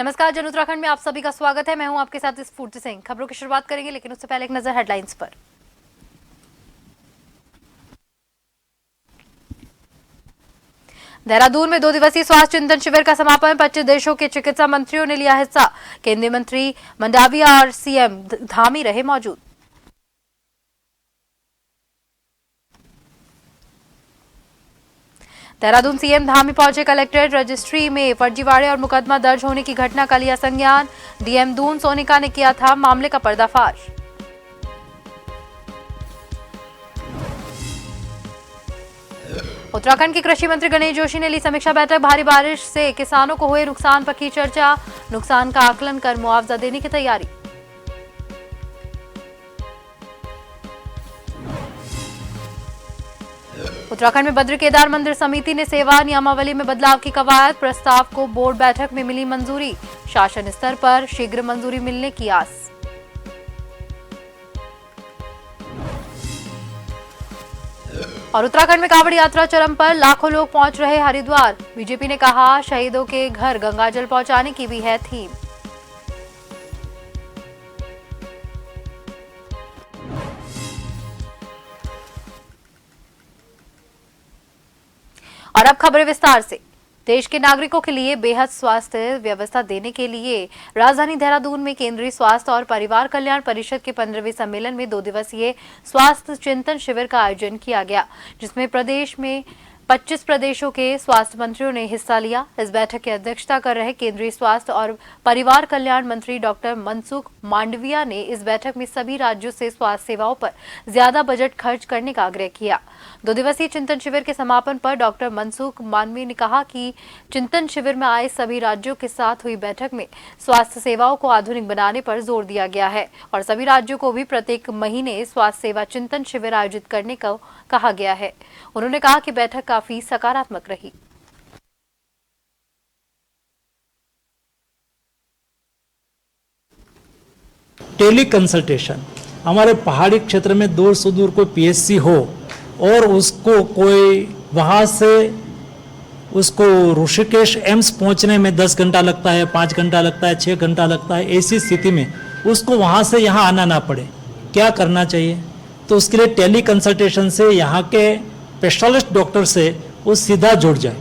नमस्कार, जन उत्तराखंड में आप सभी का स्वागत है। मैं हूं आपके साथ स्फूर्ति सिंह। खबरों की शुरुआत करेंगे, लेकिन उससे पहले एक नजर हेडलाइंस पर। देहरादून में 2 दिवसीय स्वास्थ्य चिंतन शिविर का समापन। 25 देशों के चिकित्सा मंत्रियों ने लिया हिस्सा। केंद्रीय मंत्री मंडाविया और सीएम धामी रहे मौजूद। देहरादून सीएम धामी पहुंचे। कलेक्ट्रेट रजिस्ट्री में फर्जीवाड़े और मुकदमा दर्ज होने की घटना का लिया संज्ञान। डीएम दून सोनिका ने किया था मामले का पर्दाफाश। उत्तराखंड के कृषि मंत्री गणेश जोशी ने ली समीक्षा बैठक। भारी बारिश से किसानों को हुए नुकसान पर की चर्चा। नुकसान का आकलन कर मुआवजा देने की तैयारी। उत्तराखंड में बद्री केदार मंदिर समिति ने सेवा नियमावली में बदलाव की कवायद। प्रस्ताव को बोर्ड बैठक में मिली मंजूरी। शासन स्तर पर शीघ्र मंजूरी मिलने की आस। और उत्तराखंड में कांवड़ यात्रा चरम पर, लाखों लोग पहुंच रहे हरिद्वार। बीजेपी ने कहा शहीदों के घर गंगाजल पहुंचाने की भी है थीम। और अब खबरें विस्तार से। देश के नागरिकों के लिए बेहद स्वास्थ्य व्यवस्था देने के लिए राजधानी देहरादून में केंद्रीय स्वास्थ्य और परिवार कल्याण परिषद के 15वें सम्मेलन में 2 दिवसीय स्वास्थ्य चिंतन शिविर का आयोजन किया गया, जिसमें प्रदेश में 25 प्रदेशों के स्वास्थ्य मंत्रियों ने हिस्सा लिया। इस बैठक की अध्यक्षता कर रहे केंद्रीय स्वास्थ्य और परिवार कल्याण मंत्री डॉक्टर मनसुख मांडविया ने इस बैठक में सभी राज्यों से स्वास्थ्य सेवाओं पर ज्यादा बजट खर्च करने का आग्रह किया। 2 दिवसीय चिंतन शिविर के समापन पर डॉक्टर मनसुख मांडविया ने कहा कि चिंतन शिविर में आए सभी राज्यों के साथ हुई बैठक में स्वास्थ्य सेवाओं को आधुनिक बनाने पर जोर दिया गया है और सभी राज्यों को भी प्रत्येक महीने स्वास्थ्य सेवा चिंतन शिविर आयोजित करने को कहा गया है। उन्होंने कहा कि बैठक काफी सकारात्मक रही। टेली कंसल्टेशन, हमारे पहाड़ी क्षेत्र में दूर सुदूर कोई पीएचसी हो और उसको कोई वहाँ से उसको ऋषिकेश एम्स पहुँचने में 10 घंटा लगता है, 5 घंटा लगता है, 6 घंटा लगता है। ऐसी स्थिति में उसको वहाँ से यहाँ आना ना पड़े, क्या करना चाहिए? तो उसके लिए टेली कंसल्टेशन से यहाँ के स्पेशलिस्ट डॉक्टर से वो सीधा जुड़ जाए।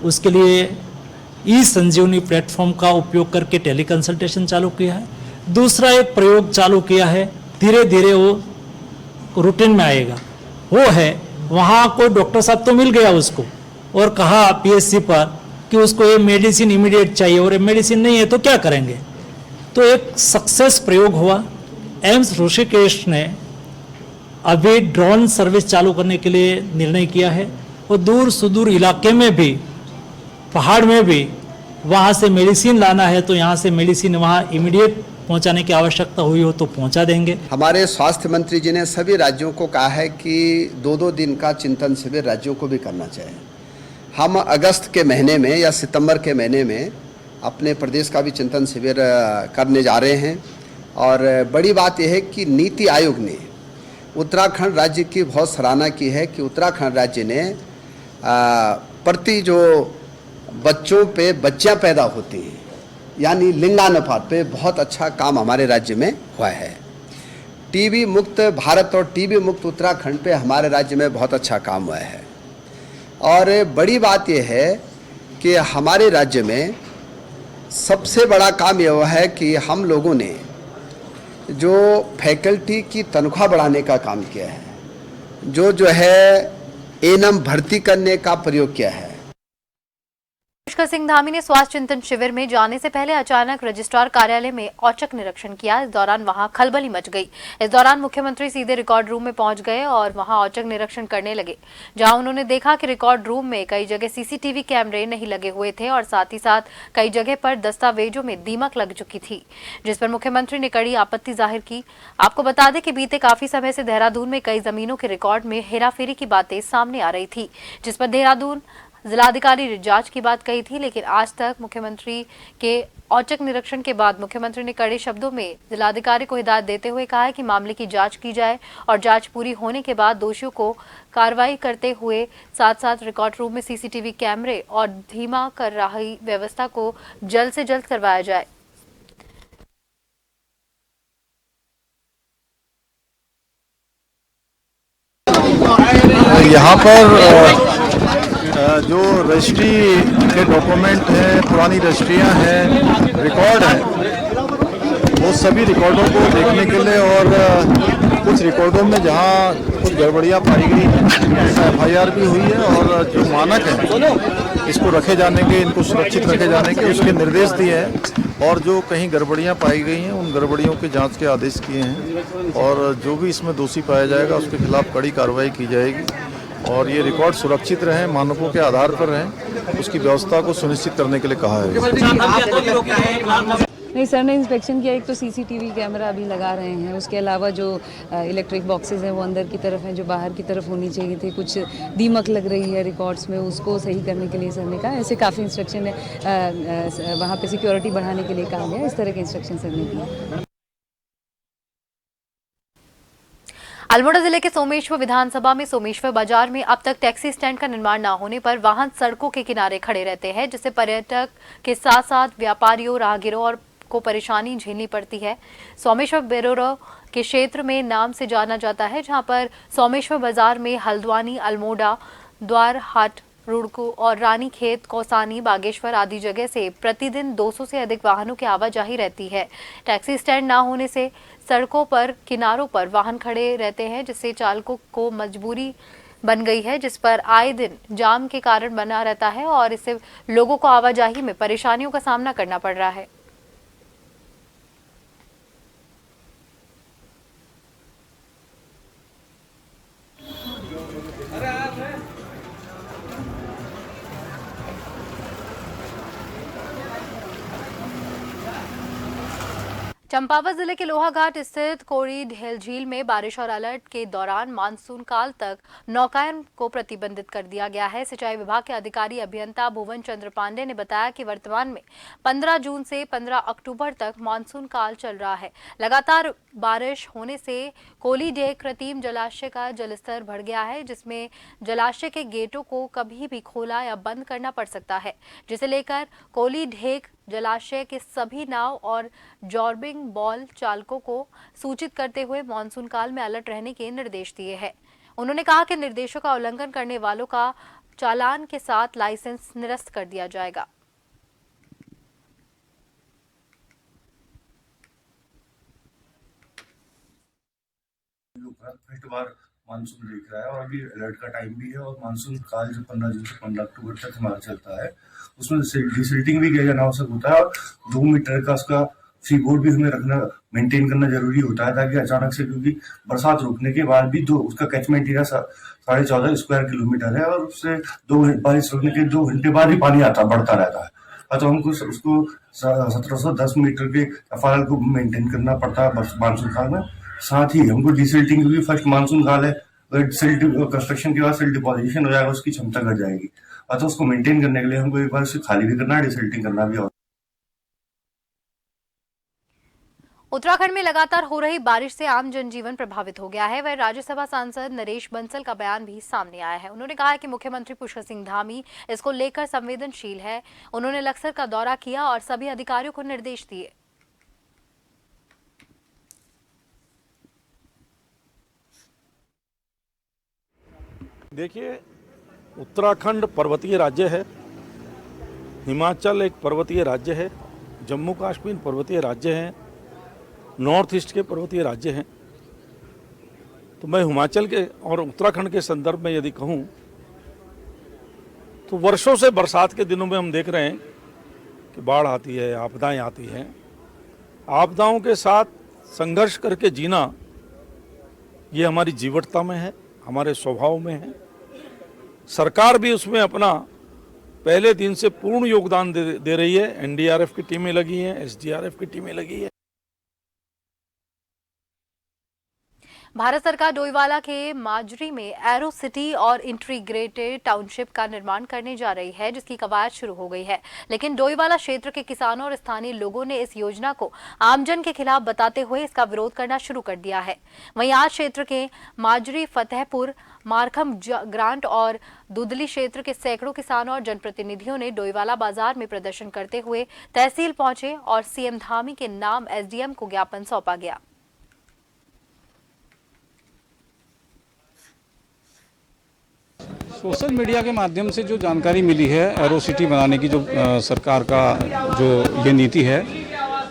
उसके लिए ई संजीवनी प्लेटफॉर्म का उपयोग करके टेली कंसल्टेशन चालू किया है। दूसरा एक प्रयोग चालू किया है, धीरे धीरे वो रूटीन में आएगा। वो है वहाँ कोई डॉक्टर साहब तो मिल गया उसको और कहा पीएचसी पर कि उसको ये मेडिसिन इमीडिएट चाहिए और ये मेडिसिन नहीं है तो क्या करेंगे? तो एक सक्सेस प्रयोग हुआ। एम्स ऋषिकेश ने अभी ड्रोन सर्विस चालू करने के लिए निर्णय किया है और दूर सुदूर इलाके में भी, पहाड़ में भी वहाँ से मेडिसिन लाना है तो यहाँ से मेडिसिन वहाँ इमीडिएट पहुँचाने की आवश्यकता हुई हो तो पहुँचा देंगे। हमारे स्वास्थ्य मंत्री जी ने सभी राज्यों को कहा है कि 2-2 दिन का चिंतन शिविर राज्यों को भी करना चाहिए। हम अगस्त के महीने में या सितंबर के महीने में अपने प्रदेश का भी चिंतन शिविर करने जा रहे हैं। और बड़ी बात यह है कि नीति आयोग ने उत्तराखंड राज्य की बहुत सराहना की है कि उत्तराखंड राज्य ने प्रति जो बच्चों पे बच्चियां पैदा होती हैं यानी लिंगानुपात पे बहुत अच्छा काम हमारे राज्य में हुआ है। टीबी मुक्त भारत और टीबी मुक्त उत्तराखंड पे हमारे राज्य में बहुत अच्छा काम हुआ है। और बड़ी बात यह है कि हमारे राज्य में सबसे बड़ा काम यह हुआ है कि हम लोगों ने जो फैकल्टी की तनख्वाह बढ़ाने का काम किया है, जो है एएनएम भर्ती करने का प्रयोग किया है। पुष्कर सिंह धामी ने स्वास्थ्य चिंतन शिविर में जाने से पहले अचानक रजिस्ट्रार कार्यालय में औचक निरीक्षण किया। इस दौरान वहां खलबली मच गई। इस दौरान मुख्यमंत्री सीधे रिकॉर्ड रूम में पहुंच गए और वहां औचक निरीक्षण करने लगे, जहां उन्होंने देखा कि रिकॉर्ड रूम में कई जगह सीसीटीवी कैमरे नहीं लगे हुए थे और साथ ही साथ कई जगह पर दस्तावेजों में दीमक लग चुकी थी, जिस पर मुख्यमंत्री ने कड़ी आपत्ति जाहिर की। आपको बता दें कि बीते काफी समय से देहरादून में कई जमीनों के रिकॉर्ड में हेराफेरी की बातें सामने आ रही थी, जिस पर देहरादून जिलाधिकारी ने जांच की बात कही थी, लेकिन आज तक मुख्यमंत्री के औचक निरीक्षण के बाद मुख्यमंत्री ने कड़े शब्दों में जिलाधिकारी को हिदायत देते हुए कहा है कि मामले की जांच की जाए और जांच पूरी होने के बाद दोषियों को कार्रवाई करते हुए साथ साथ रिकॉर्ड रूम में सीसीटीवी कैमरे और धीमा कर रही व्यवस्था को जल्द से जल्द करवाया जाए। यहाँ पर जो रजिस्ट्री के डॉक्यूमेंट हैं, पुरानी रजिस्ट्रियाँ हैं, रिकॉर्ड हैं, वो सभी रिकॉर्डों को देखने के लिए और कुछ रिकॉर्डों में जहाँ कुछ गड़बड़ियाँ पाई गई हैं, FIR भी हुई है और जो मानक हैं इसको रखे जाने के, इनको सुरक्षित रखे जाने के उसके निर्देश दिए हैं और जो कहीं गड़बड़ियाँ पाई गई हैं उन गड़बड़ियों की जांच के आदेश किए हैं और जो भी इसमें दोषी पाया जाएगा उसके खिलाफ कड़ी कार्रवाई की जाएगी और ये रिकॉर्ड सुरक्षित रहें, मानकों के आधार पर रहें, उसकी व्यवस्था को सुनिश्चित करने के लिए कहा है। नहीं सर ने इंस्पेक्शन किया, एक तो सीसीटीवी कैमरा अभी लगा रहे हैं, उसके अलावा जो इलेक्ट्रिक बॉक्सेस हैं वो अंदर की तरफ हैं, जो बाहर की तरफ होनी चाहिए थे, कुछ दीमक लग रही है रिकॉर्ड्स में, उसको सही करने के लिए सर ने कहा। ऐसे काफ़ी इंस्ट्रक्शन है, वहाँ पे सिक्योरिटी बढ़ाने के लिए कहा गया, इस तरह के इंस्ट्रक्शन सर ने दिए। अल्मोड़ा जिले के सोमेश्वर विधानसभा में सोमेश्वर बाजार में अब तक टैक्सी स्टैंड का निर्माण न होने पर वाहन सड़कों के किनारे खड़े रहते हैं, जिससे पर्यटक के साथ साथ व्यापारियों, राहगीरों और को परेशानी झेलनी पड़ती है। सोमेश्वर बेरोरो के क्षेत्र में नाम से जाना जाता है, जहां पर सोमेश्वर बाजार में हल्द्वानी, अल्मोड़ा, द्वारहाट, रुड़को और रानीखेत, कौसानी, बागेश्वर आदि जगह से प्रतिदिन 200 से अधिक वाहनों की आवाजाही रहती है। टैक्सी स्टैंड न होने से सड़कों पर किनारों पर वाहन खड़े रहते हैं, जिससे चालकों को मजबूरी बन गई है, जिस पर आए दिन जाम के कारण बना रहता है और इससे लोगों को आवाजाही में परेशानियों का सामना करना पड़ रहा है। चंपावत जिले के लोहाघाट स्थित कोड़ी ढेल झील में बारिश और अलर्ट के दौरान मानसून काल तक नौकायन को प्रतिबंधित कर दिया गया है। सिंचाई विभाग के अधिकारी अभियंता भुवन चंद्र पांडे ने बताया कि वर्तमान में 15 जून से 15 अक्टूबर तक मानसून काल चल रहा है। लगातार बारिश होने से कोली ढेक कृत्रिम जलाशय का जलस्तर बढ़ गया है, जिसमें जलाशय के गेटों को कभी भी खोला या बंद करना पड़ सकता है, जिसे लेकर कोली ढेक जलाशय के सभी नाव और जॉर्बिंग बॉल चालकों को सूचित करते हुए मानसून काल में अलर्ट रहने के निर्देश दिए हैं। उन्होंने कहा कि निर्देशों का उल्लंघन करने वालों का चालान के साथ लाइसेंस निरस्त कर दिया जाएगा। फर्स्ट बार मानसून देख रहा है और अभी अलर्ट का टाइम भी है और मानसून काल जो 15 जून से 15 अक्टूबर तक हमारा चलता है, उसमें डिसिल्टिंग भी किया जाना आवश्यक होता है और 2 मीटर का उसका फ्री बोर्ड भी हमें रखना, मेंटेन करना जरूरी होता है, ताकि अचानक से, क्योंकि बरसात रुकने के बाद भी उसका कैचमेंट एरिया 14.5 स्क्वायर किलोमीटर है और उससे बारिश रुकने के 2 घंटे बाद ही पानी बढ़ता रहता है। तो हमको उसको 1710 मीटर के FRL को मेंटेन करना पड़ता है मानसून काल में। साथ ही हमको डिसिल्टिंग भी फर्स्ट मानसून काल है, कंस्ट्रक्शन के बाद सिल्ट डिपोजिशन हो जाएगा, उसकी क्षमता घट जाएगी, तो उसको मेंटेन करने के लिए हमको एक बार उसे खाली भी करना है, डिसिल्टिंग करना भी। उत्तराखंड में लगातार हो रही बारिश से आम जनजीवन प्रभावित हो गया है। वह राज्यसभा सांसद नरेश बंसल का बयान भी सामने आया है। उन्होंने कहा है कि मुख्यमंत्री पुष्कर सिंह धामी इसको लेकर संवेदनशील है। उन्होंने लक्सर का दौरा किया और सभी अधिकारियों को निर्देश दिए। देखिए, उत्तराखंड पर्वतीय राज्य है, हिमाचल एक पर्वतीय राज्य है, जम्मू कश्मीर पर्वतीय राज्य है, नॉर्थ ईस्ट के पर्वतीय राज्य हैं। तो मैं हिमाचल के और उत्तराखंड के संदर्भ में यदि कहूं तो वर्षों से बरसात के दिनों में हम देख रहे हैं कि बाढ़ आती है, आपदाएं आती हैं। आपदाओं के साथ संघर्ष करके जीना ये हमारी जीवटता में है, हमारे स्वभाव में है। सरकार भी उसमें अपना पहले दिन से पूर्ण योगदान दे रही है। NDRF की टीमें लगी हैं, SDRF की टीमें लगी है। भारत सरकार डोईवाला के माजरी में एरो सिटी और इंटीग्रेटेड टाउनशिप का निर्माण करने जा रही है, जिसकी कवायद शुरू हो गई है। लेकिन डोईवाला क्षेत्र के किसानों और स्थानीय लोगों ने इस योजना को आमजन के खिलाफ बताते हुए इसका विरोध करना शुरू कर दिया है। वहीं आज क्षेत्र के माजरी, फतेहपुर, मारखम, ग्रांट और दुदली क्षेत्र के सैकड़ों किसानों और जनप्रतिनिधियों ने डोईवाला बाजार में प्रदर्शन करते हुए तहसील पहुंचे और सीएम धामी के नाम एसडीएम को ज्ञापन सौंपा गया। सोशल मीडिया के माध्यम से जो जानकारी मिली है, एरो सिटी बनाने की जो सरकार का जो ये नीति है,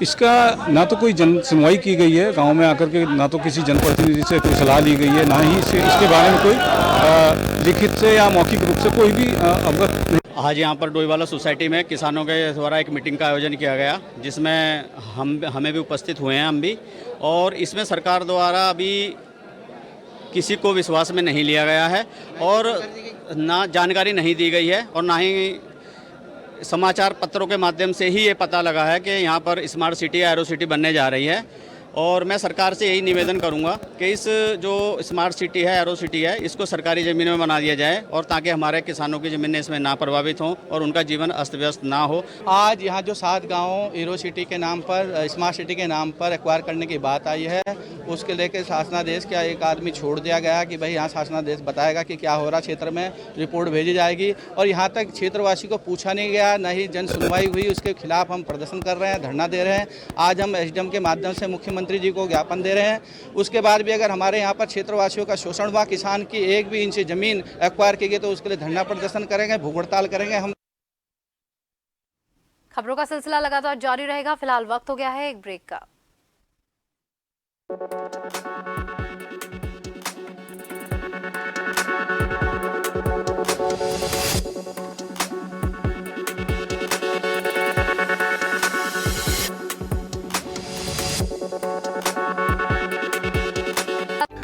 इसका ना तो कोई जन सुनवाई की गई है गांव में आकर के, ना तो किसी जनप्रतिनिधि से कोई सलाह ली गई है, ना ही इसके बारे में कोई लिखित से या मौखिक रूप से कोई भी अवगत नहीं। आज यहाँ पर डोईवाला सोसाइटी में किसानों के द्वारा एक मीटिंग का आयोजन किया गया, जिसमें हमें भी उपस्थित हुए हैं हम भी, और इसमें सरकार द्वारा अभी किसी को विश्वास में नहीं लिया गया है और ना जानकारी नहीं दी गई है और ना ही समाचार पत्रों के माध्यम से ही ये पता लगा है कि यहाँ पर स्मार्ट सिटी या एरो सिटी बनने जा रही है। और मैं सरकार से यही निवेदन करूंगा कि इस जो स्मार्ट सिटी है, एरो सिटी है, इसको सरकारी ज़मीन में बना दिया जाए और ताकि हमारे किसानों की ज़मीनें इसमें ना प्रभावित हों और उनका जीवन अस्त व्यस्त ना हो। आज यहाँ जो 7 गाँव एरो सिटी के नाम पर, स्मार्ट सिटी के नाम पर एक्वायर करने की बात आई है, उसके लेकर शासनादेश का एक आदमी छोड़ दिया गया कि भाई यहाँ शासनादेश बताएगा कि क्या हो रहा क्षेत्र में, रिपोर्ट भेजी जाएगी। और यहाँ तक क्षेत्रवासी को पूछा नहीं गया, न ही जन सुनवाई हुई। उसके खिलाफ हम प्रदर्शन कर रहे हैं, धरना दे रहे हैं। आज हम एसडीएम के माध्यम से मुख्यमंत्री जी को ज्ञापन दे रहे हैं। उसके बाद भी अगर हमारे यहाँ पर क्षेत्रवासियों का शोषण हुआ, किसान की 1 भी इंच जमीन एक्वायर की गई, तो उसके लिए धरना प्रदर्शन करेंगे, भूख हड़ताल करेंगे हम। खबरों का सिलसिला लगातार जारी रहेगा। फिलहाल वक्त हो गया है एक ब्रेक का।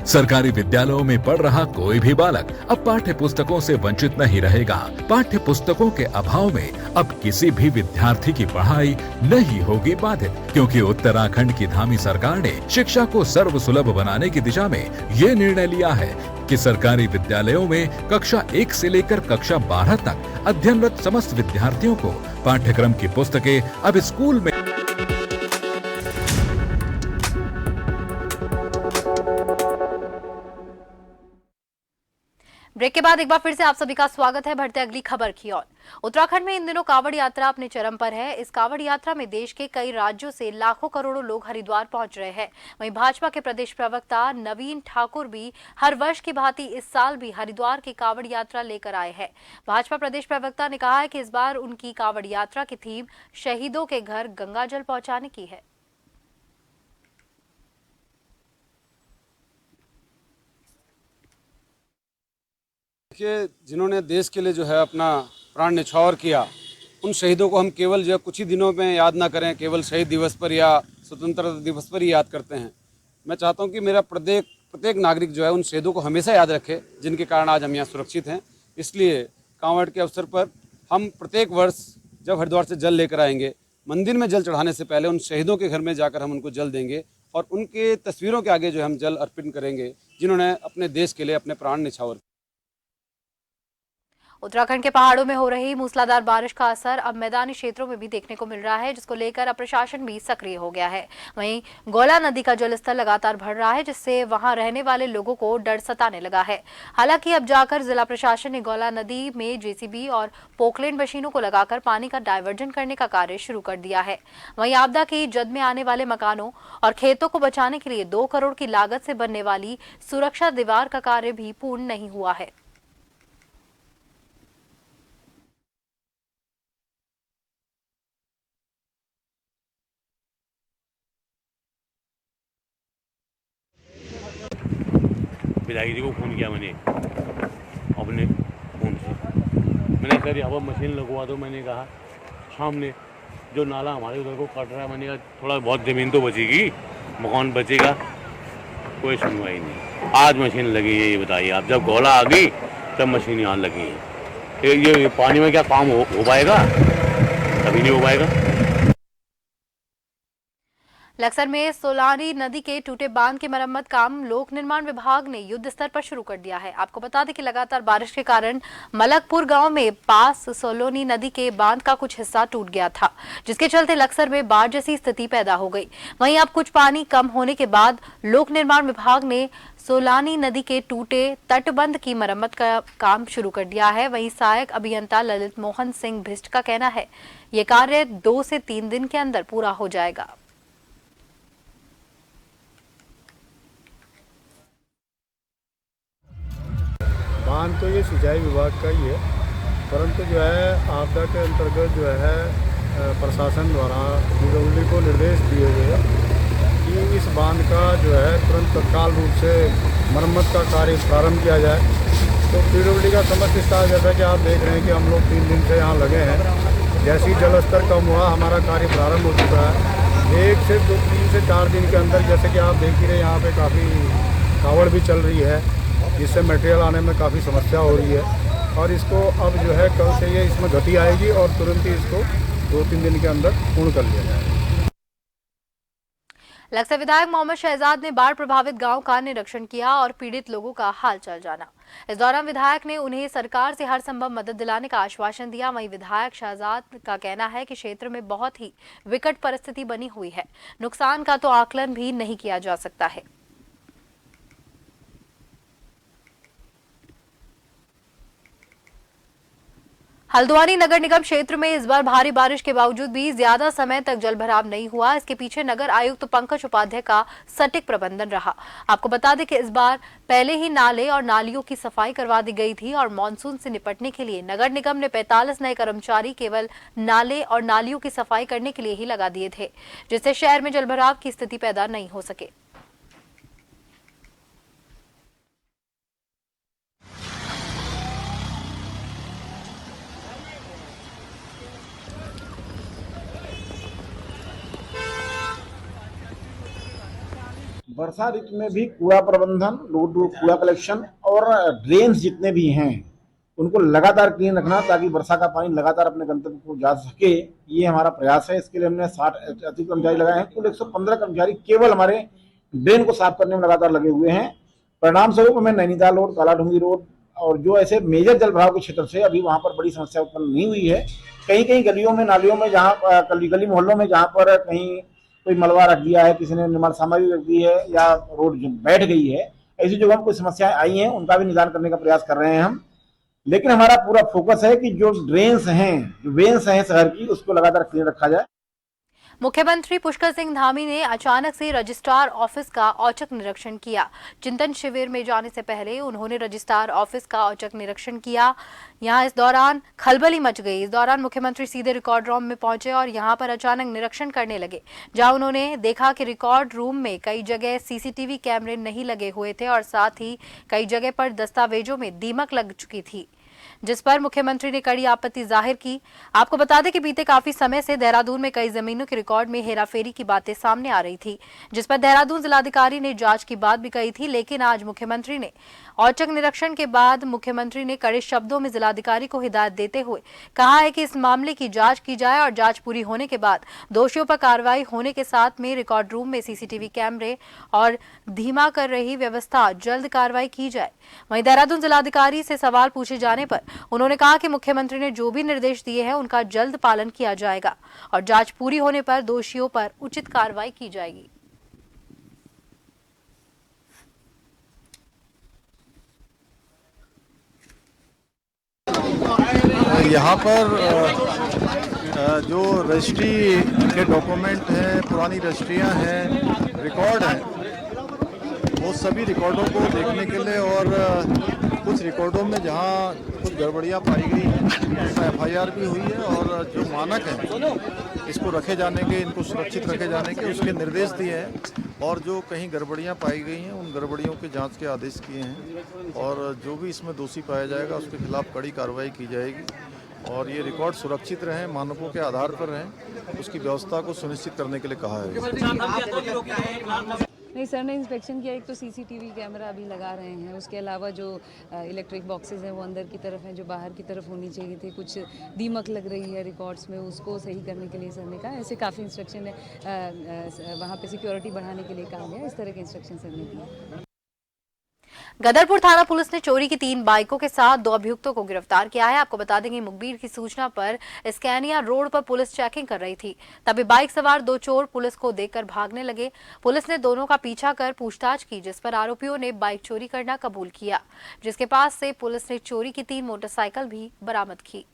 सरकारी विद्यालयों में पढ़ रहा कोई भी बालक अब पाठ्य पुस्तकों से वंचित नहीं रहेगा। पाठ्य पुस्तकों के अभाव में अब किसी भी विद्यार्थी की पढ़ाई नहीं होगी बाधित, क्योंकि उत्तराखंड की धामी सरकार ने शिक्षा को सर्वसुलभ बनाने की दिशा में ये निर्णय लिया है कि सरकारी विद्यालयों में कक्षा 1 से लेकर कक्षा 12 तक अध्ययनरत समस्त विद्यार्थियों को पाठ्यक्रम की पुस्तकें अब स्कूल में। ब्रेक के बाद एक बार फिर से आप सभी का स्वागत है। बढ़ते अगली खबर की ओर। उत्तराखंड में इन दिनों कांवड़ यात्रा अपने चरम पर है। इस कांवड़ यात्रा में देश के कई राज्यों से लाखों करोड़ों लोग हरिद्वार पहुंच रहे हैं। वहीं भाजपा के प्रदेश प्रवक्ता नवीन ठाकुर भी हर वर्ष की भांति इस साल भी हरिद्वार की कांवड़ यात्रा लेकर आए हैं। भाजपा प्रदेश प्रवक्ता ने कहा है कि इस बार उनकी कांवड़ यात्रा की थीम शहीदों के घर गंगाजल पहुंचाने की है। देखिए, जिन्होंने देश के लिए जो है अपना प्राण न्यौछावर किया, उन शहीदों को हम केवल जो है कुछ ही दिनों में याद ना करें, केवल शहीद दिवस पर या स्वतंत्रता दिवस पर ही याद करते हैं। मैं चाहता हूं कि मेरा प्रत्येक नागरिक जो है उन शहीदों को हमेशा याद रखे, जिनके कारण आज हम यहाँ सुरक्षित हैं। इसलिए कांवड़ के अवसर पर हम प्रत्येक वर्ष जब हरिद्वार से जल लेकर आएंगे, मंदिर में जल चढ़ाने से पहले उन शहीदों के घर में जाकर हम उनको जल देंगे और उनके तस्वीरों के आगे जो हम जल अर्पित करेंगे, जिन्होंने अपने देश के लिए अपने प्राण न्यौछावर। उत्तराखंड के पहाड़ों में हो रही मूसलाधार बारिश का असर अब मैदानी क्षेत्रों में भी देखने को मिल रहा है, जिसको लेकर अब प्रशासन भी सक्रिय हो गया है। वहीं गौला नदी का जलस्तर लगातार बढ़ रहा है, जिससे वहां रहने वाले लोगों को डर सताने लगा है। हालांकि अब जाकर जिला प्रशासन ने गौला नदी में जेसीबी और पोकलेन मशीनों को लगाकर पानी का डायवर्जन करने का कार्य शुरू कर दिया है। वहीं आपदा की जद में आने वाले मकानों और खेतों को बचाने के लिए 2 करोड़ की लागत से बनने वाली सुरक्षा दीवार का कार्य भी पूर्ण नहीं हुआ है। विधायक जी को फ़ोन किया मैंने अपने फ़ोन से। मैंने सर यहाँ पर मशीन लगवा दो। मैंने कहा सामने जो नाला हमारे उधर को कट रहा है, मैंने कहा थोड़ा बहुत ज़मीन तो बचेगी, मकान बचेगा। कोई सुनवाई नहीं। आज मशीन लगी है, ये बताइए आप। जब गौला आ गई तब मशीन यहाँ लगी है। ये पानी में क्या काम हो पाएगा? कभी नहीं हो पाएगा। लक्सर में सोलानी नदी के टूटे बांध की मरम्मत काम लोक निर्माण विभाग ने युद्ध स्तर पर शुरू कर दिया है। आपको बता दें कि लगातार बारिश के कारण मलकपुर गांव में पास सोलोनी नदी के बांध का कुछ हिस्सा टूट गया था, जिसके चलते लक्सर में बाढ़ जैसी स्थिति पैदा हो गई। वहीं अब कुछ पानी कम होने के बाद लोक निर्माण विभाग ने सोलानी नदी के टूटे तटबंध की मरम्मत का काम शुरू कर दिया है। वहीं सहायक अभियंता ललित मोहन सिंह भिष्ट का कहना है ये कार्य 2 से 3 दिन के अंदर पूरा हो जाएगा। बांध तो ये सिंचाई विभाग का ही है, परंतु जो है आपदा के अंतर्गत जो है प्रशासन द्वारा पीडब्ल्यूडी को निर्देश दिए गए कि इस बांध का जो है तुरंत तत्काल रूप से मरम्मत का कार्य प्रारंभ किया जाए। तो पीडब्ल्यूडी का समस्त स्टाफ, जैसा कि आप देख रहे हैं कि हम लोग 3 दिन से यहाँ लगे हैं, जैसे ही जल स्तर कम हुआ हमारा कार्य प्रारंभ हो चुका है। 1 से 2, 3 से 4 दिन के अंदर, जैसे कि आप देख ही रहे यहाँ पे काफ़ी कावड़ भी चल रही है, जिससे मटेरियल आने में काफ़ी समस्या हो रही है। और इसको अब जो है कल से ये इसमें गति आएगी और तुरंत ही इसको 2-3 दिन के अंदर पूर्ण कर लिया जाएगा। लक्सर विधायक मोहम्मद शहजाद ने बाढ़ प्रभावित गांव का निरीक्षण किया और पीड़ित लोगों का हालचाल जाना। इस दौरान विधायक ने उन्हें सरकार से हर संभव मदद दिलाने का आश्वासन दिया। वहीं विधायक शहजाद का कहना है कि क्षेत्र में बहुत ही विकट परिस्थिति बनी हुई है, नुकसान का तो आकलन भी नहीं किया जा सकता है। हल्द्वानी नगर निगम क्षेत्र में इस बार भारी बारिश के बावजूद भी ज्यादा समय तक जलभराव नहीं हुआ। इसके पीछे नगर आयुक्त पंकज उपाध्याय का सटीक प्रबंधन रहा। आपको बता दें कि इस बार पहले ही नाले और नालियों की सफाई करवा दी गई थी और मानसून से निपटने के लिए नगर निगम ने 45 नए कर्मचारी केवल नाले और नालियों की सफाई करने के लिए ही लगा दिए थे, जिससे शहर में जलभराव की स्थिति पैदा नहीं हो सके। वर्षा ऋतु में भी कूड़ा प्रबंधन, कूड़ा कलेक्शन और ड्रेन्स जितने भी हैं उनको लगातार क्लीन रखना ताकि वर्षा का पानी लगातार अपने गंतव्य को जा सके, ये हमारा प्रयास है। इसके लिए हमने 60 अधिक कर्मचारी लगाए हैं। कुल 115 कर्मचारी केवल हमारे ड्रेन को साफ करने में लगातार लगे हुए हैं। परिणाम स्वरूप हमें नैनीताल रोड, कालाढूंगी रोड और जो ऐसे मेजर जलभराव के क्षेत्र से अभी वहाँ पर बड़ी समस्या उत्पन्न नहीं हुई है। कहीं कहीं गलियों में, नालियों में, जहाँ गली मोहल्लों में जहाँ पर कहीं कोई मलबा रख दिया है, किसी ने निर्माण सामग्री रख दी है या रोड बैठ गई है, ऐसी जगह में कोई समस्याएं आई हैं, उनका भी निदान करने का प्रयास कर रहे हैं हम। लेकिन हमारा पूरा फोकस है कि जो ड्रेन्स हैं, जो वेन्स हैं शहर की, उसको लगातार क्लीन रखा जाए। मुख्यमंत्री पुष्कर सिंह धामी ने अचानक से रजिस्ट्रार ऑफिस का औचक निरीक्षण किया। चिंतन शिविर में जाने से पहले उन्होंने रजिस्ट्रार ऑफिस का औचक निरीक्षण किया। यहां इस दौरान खलबली मच गई। इस दौरान मुख्यमंत्री सीधे रिकॉर्ड रूम में पहुंचे और यहां पर अचानक निरीक्षण करने लगे, जहां उन्होंने देखा कि रिकॉर्ड रूम में कई जगह सीसीटीवी कैमरे नहीं लगे हुए थे और साथ ही कई जगह पर दस्तावेजों में दीमक लग चुकी थी, जिस पर मुख्यमंत्री ने कड़ी आपत्ति जाहिर की। आपको बता दें कि बीते काफी समय से देहरादून में कई जमीनों के रिकॉर्ड में हेराफेरी की बातें सामने आ रही थी, जिस पर देहरादून जिलाधिकारी ने जांच की बात भी कही थी। लेकिन आज मुख्यमंत्री ने औचक निरीक्षण के बाद मुख्यमंत्री ने कड़े शब्दों में जिलाधिकारी को हिदायत देते हुए कहा है कि इस मामले की जांच की जाए और जांच पूरी होने के बाद दोषियों पर कार्रवाई होने के साथ में रिकॉर्ड रूम में सीसीटीवी कैमरे और धीमा कर रही व्यवस्था जल्द कार्रवाई की जाए। वहीं देहरादून जिलाधिकारी से सवाल पूछे जाने पर उन्होंने कहा कि मुख्यमंत्री ने जो भी निर्देश दिए हैं उनका जल्द पालन किया जाएगा और जांच पूरी होने पर दोषियों पर उचित कार्रवाई की जाएगी। यहाँ पर जो रजिस्ट्री के डॉक्यूमेंट हैं, पुरानी रजिस्ट्रियाँ हैं, रिकॉर्ड हैं, वो सभी रिकॉर्डों को देखने के लिए और कुछ रिकॉर्डों में जहाँ कुछ गड़बड़ियाँ पाई गई हैं, उसमें एफआईआर भी हुई है और जो मानक हैं इसको रखे जाने के, इनको सुरक्षित रखे जाने के उसके निर्देश दिए हैं और जो कहीं गड़बड़ियाँ पाई गई हैं उन गड़बड़ियों के जांच के आदेश किए हैं और जो भी इसमें दोषी पाया जाएगा उसके खिलाफ कड़ी कार्रवाई की जाएगी और ये रिकॉर्ड सुरक्षित रहें, मानकों के आधार पर रहें, उसकी व्यवस्था को सुनिश्चित करने के लिए कहा है। नहीं सर ने इंस्पेक्शन किया, एक तो सीसीटीवी कैमरा अभी लगा रहे हैं, उसके अलावा जो इलेक्ट्रिक बॉक्सेस हैं वो अंदर की तरफ हैं, जो बाहर की तरफ होनी चाहिए थे, कुछ दीमक लग रही है रिकॉर्ड्स में, उसको सही करने के लिए सर ने कहा। ऐसे काफ़ी इंस्ट्रक्शन है, वहाँ पे सिक्योरिटी बढ़ाने के लिए कहा गया, इस तरह के इंस्ट्रक्शन सर ने दिए। गदरपुर थाना पुलिस ने चोरी की 3 बाइकों के साथ 2 अभियुक्तों को गिरफ्तार किया है। आपको बता देंगे, मुखबिर की सूचना पर स्कैनिया रोड पर पुलिस चेकिंग कर रही थी, तभी बाइक सवार 2 चोर पुलिस को देखकर भागने लगे। पुलिस ने दोनों का पीछा कर पूछताछ की, जिस पर आरोपियों ने बाइक चोरी करना कबूल किया, जिसके पास से पुलिस ने चोरी की 3 मोटरसाइकिल भी बरामद की।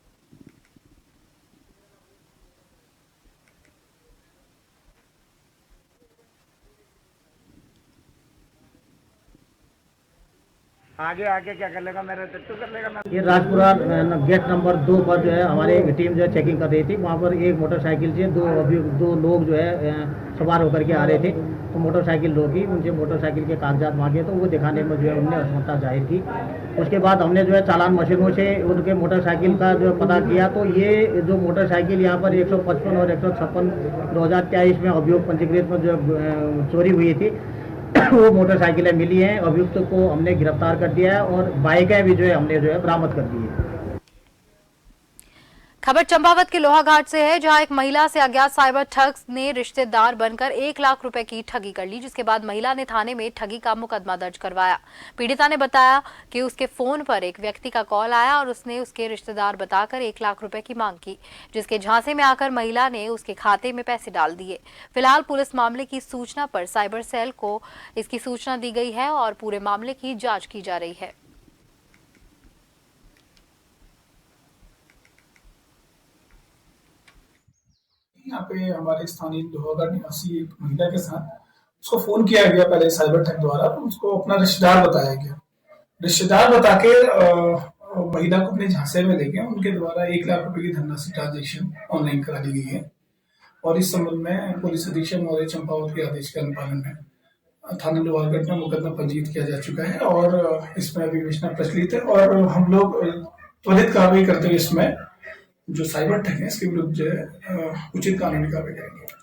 आगे आके क्या कर लेगा, मेरे टट्टू कर लेगा। ये राजपुरा गेट नंबर 2 पर जो है हमारी टीम जो है चेकिंग कर रही थी। वहाँ पर एक मोटरसाइकिल से दो लोग जो है सवार होकर के आ रहे थे, तो मोटरसाइकिल रोकी, उनसे मोटरसाइकिल के कागजात मांगे तो वो दिखाने में जो है उनने असमर्थता जाहिर की। उसके बाद हमने जो है चालान मशीनों से उनके मोटरसाइकिल का जो पता किया, तो ये जो मोटरसाइकिल यहाँ पर 155 और 156 2023 में अभियोग पंजीकृत में जो चोरी हुई थी, वो मोटरसाइकिलें मिली हैं। अभियुक्त को हमने गिरफ्तार कर दिया है और बाइकें भी जो है हमने जो है बरामद कर दी है। खबर चंपावत के लोहाघाट से है, जहां एक महिला से अज्ञात साइबर ठग्स ने रिश्तेदार बनकर 1 लाख रुपए की ठगी कर ली, जिसके बाद महिला ने थाने में ठगी का मुकदमा दर्ज करवाया। पीड़िता ने बताया कि उसके फोन पर एक व्यक्ति का कॉल आया और उसने उसके रिश्तेदार बताकर 1 लाख रुपए की मांग की, जिसके झांसे में आकर महिला ने उसके खाते में पैसे डाल दिए। फिलहाल पुलिस मामले की सूचना पर साइबर सेल को इसकी सूचना दी गई है और पूरे मामले की जाँच की जा रही है। यहाँ पे हमारे स्थानीय लोहाघाट निवासी एक महिला के साथ उसको फोन किया गया पहले साइबर ठग द्वारा, तो उसको अपना रिश्तेदार बताया गया। रिश्तेदार बता के महिला को अपने झांसे में लेके उनके द्वारा 1 लाख रुपए की धनराशि ट्रांजेक्शन ऑनलाइन करा दी गई है और इस संबंध में पुलिस अधीक्षक महोदय चंपावत के आदेश के अनुपालन में थाना लोहाघाट में मुकदमा पंजीकृत किया जा चुका है और इसमें अभी विवेचना प्रचलित है और हम लोग त्वरित कार्रवाई करते हुए इसमें जो साइबर ठग है इसके विरुद्ध जो है उचित कानूनी कार्रवाई करेंगे।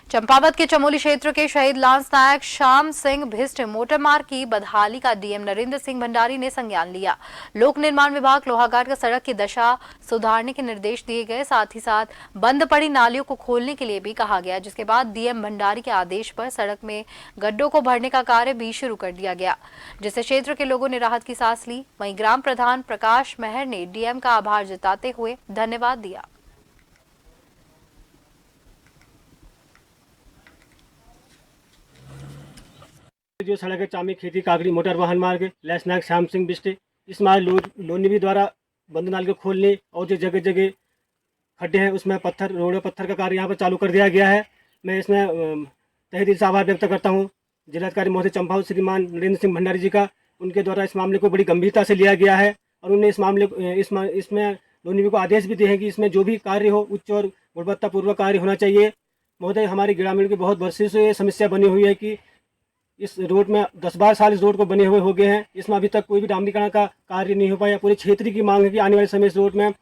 चंपावत के चमोली क्षेत्र के शहीद लांस नायक श्याम सिंह भिष्ट मोटरमार्ग की बदहाली का डीएम नरेंद्र सिंह भंडारी ने संज्ञान लिया। लोक निर्माण विभाग लोहाघाट का सड़क की दशा सुधारने के निर्देश दिए गए, साथ ही साथ बंद पड़ी नालियों को खोलने के लिए भी कहा गया, जिसके बाद डीएम भंडारी के आदेश पर सड़क में गड्ढों को भरने का कार्य भी शुरू कर दिया गया, जिससे क्षेत्र के लोगों ने राहत की सांस ली। वहीं ग्राम प्रधान प्रकाश मेहर ने डीएम का आभार जताते हुए धन्यवाद दिया। जो सड़क है चामी खेती कागड़ी मोटर वाहन मार्ग लैस नायक श्याम सिंह बिस्टे, इस मार्ग लोनी द्वारा बंद नाल के खोलने और जो जगह जगह खड्डे हैं उसमें पत्थर रोड पत्थर का कार्य यहाँ पर चालू कर दिया गया है। मैं इसमें तहे दिल से आभार व्यक्त करता हूँ जिलाधिकारी महोदय चंपावत श्रीमान नरेंद्र सिंह भंडारी जी का। उनके द्वारा इस मामले को बड़ी गंभीरता से लिया गया है और उन्होंने इस मामले इसमें लोनी को आदेश भी दिए हैं कि इसमें जो भी कार्य हो उच्च और गुणवत्तापूर्वक कार्य होना चाहिए। महोदय, हमारे ग्रामीण की बहुत वर्षों से समस्या बनी हुई है कि इस रोड में 10-12 साल इस रोड को बने हुए हो गए हैं, इसमें अभी तक कोई भी डामरीकरण का कार्य नहीं हो पाया। पूरे क्षेत्र की मांग है कि आने वाले समय इस रोड में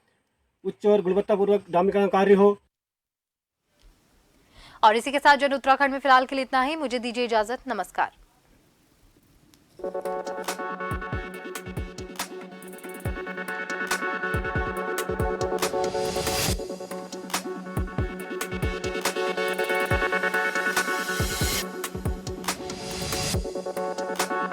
उच्च और गुणवत्तापूर्वक डामरीकरण कार्य हो। और इसी के साथ जन उत्तराखंड में फिलहाल के लिए इतना ही। मुझे दीजिए इजाजत। नमस्कार।